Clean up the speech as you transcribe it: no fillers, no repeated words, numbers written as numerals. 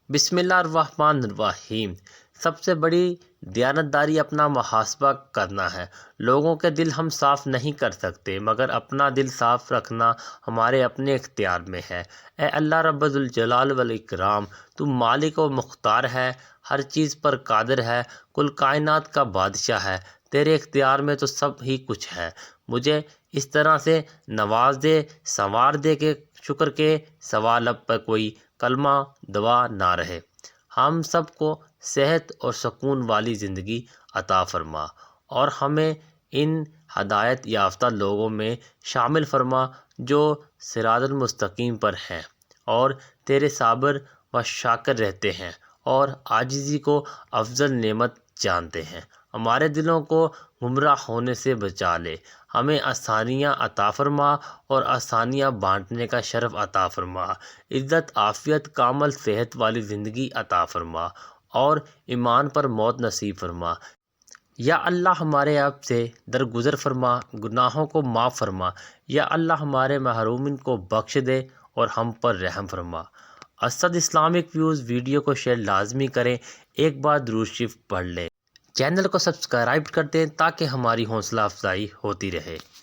بسم اللہ الرحمن الرحیم۔ سب سے بڑی دیانتداری اپنا محاسبہ کرنا ہے۔ لوگوں کے دل ہم صاف نہیں کر سکتے، مگر اپنا دل صاف رکھنا ہمارے اپنے اختیار میں ہے۔ اے اللہ رب الجلال والاکرام، تو مالک و مختار ہے، ہر چیز پر قادر ہے، کل کائنات کا بادشاہ ہے، تیرے اختیار میں تو سب ہی کچھ ہے۔ مجھے اس طرح سے نواز دے، سنوار دے کہ شکر کے سوا لب پر کوئی کلمہ دوا نہ رہے۔ ہم سب کو صحت اور سکون والی زندگی عطا فرما، اور ہمیں ان ہدایت یافتہ لوگوں میں شامل فرما جو صراط المستقیم پر ہیں اور تیرے صابر و شاکر رہتے ہیں اور عاجزی کو افضل نعمت جانتے ہیں۔ ہمارے دلوں کو گمراہ ہونے سے بچا لے، ہمیں آسانیاں عطا فرما اور آسانیاں بانٹنے کا شرف عطا فرما، عزت عافیت کامل صحت والی زندگی عطا فرما اور ایمان پر موت نصیب فرما۔ یا اللہ ہمارے آپ سے درگزر فرما، گناہوں کو معاف فرما۔ یا اللہ ہمارے محرومین کو بخش دے اور ہم پر رحم فرما۔ اسد اسلامک ویوز ویڈیو کو شیئر لازمی کریں، ایک بار درود شریف پڑھ لیں۔ چینل کو سبسکرائب کر دیں تاکہ ہماری حوصلہ افزائی ہوتی رہے۔